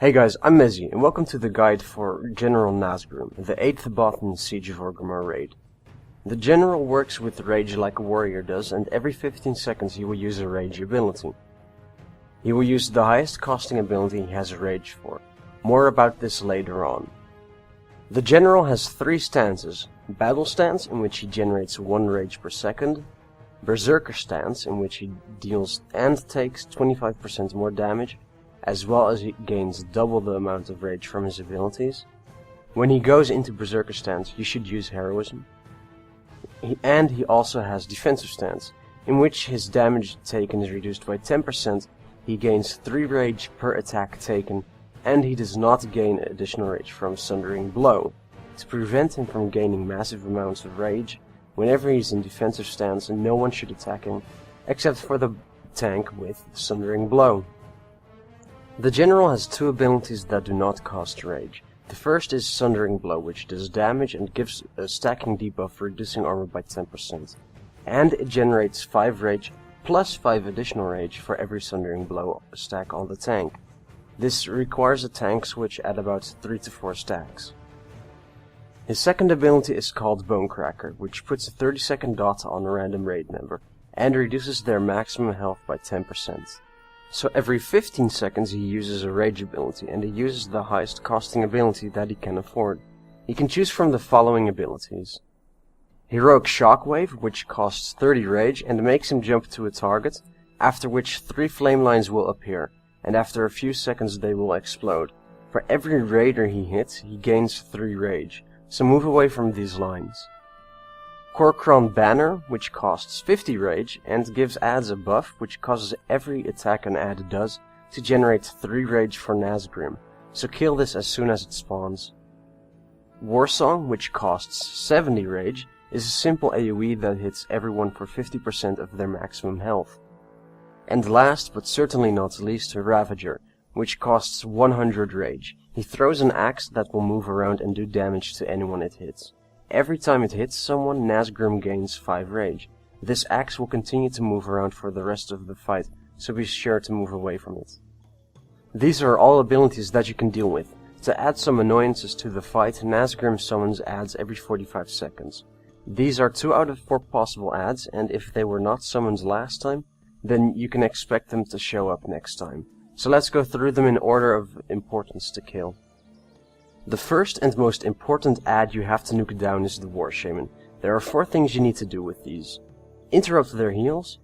Hey guys, I'm Mezzy, and welcome to the guide for General Nazgrim, the 8th bot in the Siege of Orgrimmar raid. The General works with rage like a warrior does, and every 15 seconds he will use a rage ability. He will use the highest costing ability he has a rage for. More about this later on. The General has 3 stances: Battle Stance, in which he generates 1 rage per second; Berserker Stance, in which he deals and takes 25% more damage, as well as he gains double the amount of rage from his abilities. When he goes into Berserker Stance, you should use Heroism. And he also has Defensive Stance, in which his damage taken is reduced by 10%, he gains 3 rage per attack taken, and he does not gain additional rage from Sundering Blow. To prevent him from gaining massive amounts of rage, whenever he's in Defensive Stance, no one should attack him, except for the tank with Sundering Blow. The General has 2 abilities that do not cost rage. The first is Sundering Blow, which does damage and gives a stacking debuff reducing armor by 10%. And it generates 5 rage plus 5 additional rage for every Sundering Blow stack on the tank. This requires a tank switch at about 3 to 4 stacks. His second ability is called Bonecracker, which puts a 30-second dot on a random raid member and reduces their maximum health by 10%. So every 15 seconds he uses a rage ability, and he uses the highest costing ability that he can afford. He can choose from the following abilities: Heroic Shockwave, which costs 30 rage and makes him jump to a target, after which 3 flame lines will appear, and after a few seconds they will explode. For every raider he hits, he gains 3 rage, so move away from these lines. Korkron Banner, which costs 50 rage and gives adds a buff which causes every attack an add does to generate 3 rage for Nazgrim, so kill this as soon as it spawns. Warsong, which costs 70 rage, is a simple AoE that hits everyone for 50% of their maximum health. And last but certainly not least, Ravager, which costs 100 rage. He throws an axe that will move around and do damage to anyone it hits. Every time it hits someone, Nazgrim gains 5 rage. This axe will continue to move around for the rest of the fight, so be sure to move away from it. These are all abilities that you can deal with. To add some annoyances to the fight, Nazgrim summons adds every 45 seconds. These are 2 out of 4 possible adds, and if they were not summoned last time, then you can expect them to show up next time. So let's go through them in order of importance to kill. The first and most important ad you have to nuke down is the War Shaman. There are 4 things you need to do with these: interrupt their heals,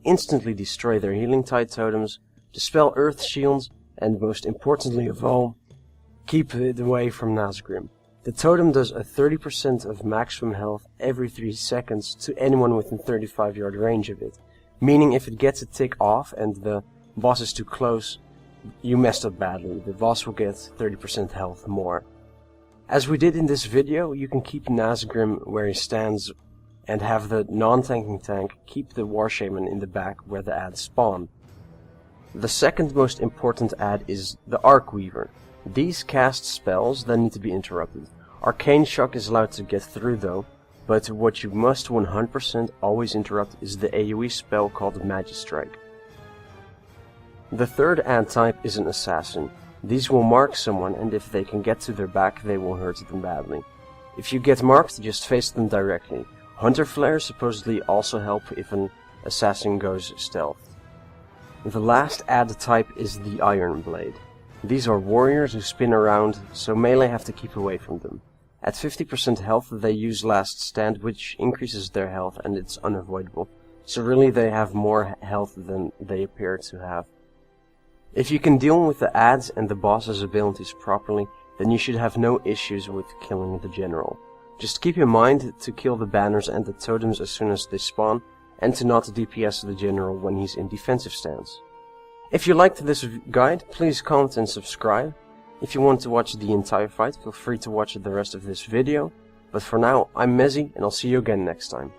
instantly destroy their healing tide totems, dispel earth shields, and most importantly of all, keep it away from Nazgrim. The totem does a 30% of maximum health every 3 seconds to anyone within 35-yard range of it, meaning if it gets a tick off and the boss is too close, you messed up badly. The boss will get 30% health more. As we did in this video, you can keep Nazgrim where he stands and have the non-tanking tank keep the War Shaman in the back where the ads spawn. The second most important ad is the Ark Weaver. These cast spells that need to be interrupted. Arcane Shock is allowed to get through though, but what you must 100% always interrupt is the AoE spell called Magistrike. The third ad type is an Assassin. These will mark someone, and if they can get to their back, they will hurt them badly. If you get marked, just face them directly. Hunter Flares supposedly also help if an assassin goes stealth. The last ad type is the Iron Blade. These are warriors who spin around, so melee have to keep away from them. At 50% health, they use Last Stand, which increases their health, and it's unavoidable. So really they have more health than they appear to have. If you can deal with the ads and the boss's abilities properly, then you should have no issues with killing the General. Just keep in mind to kill the banners and the totems as soon as they spawn, and to not DPS the General when he's in defensive stance. If you liked this guide, please comment and subscribe. If you want to watch the entire fight, feel free to watch the rest of this video. But for now, I'm Mezzy, and I'll see you again next time.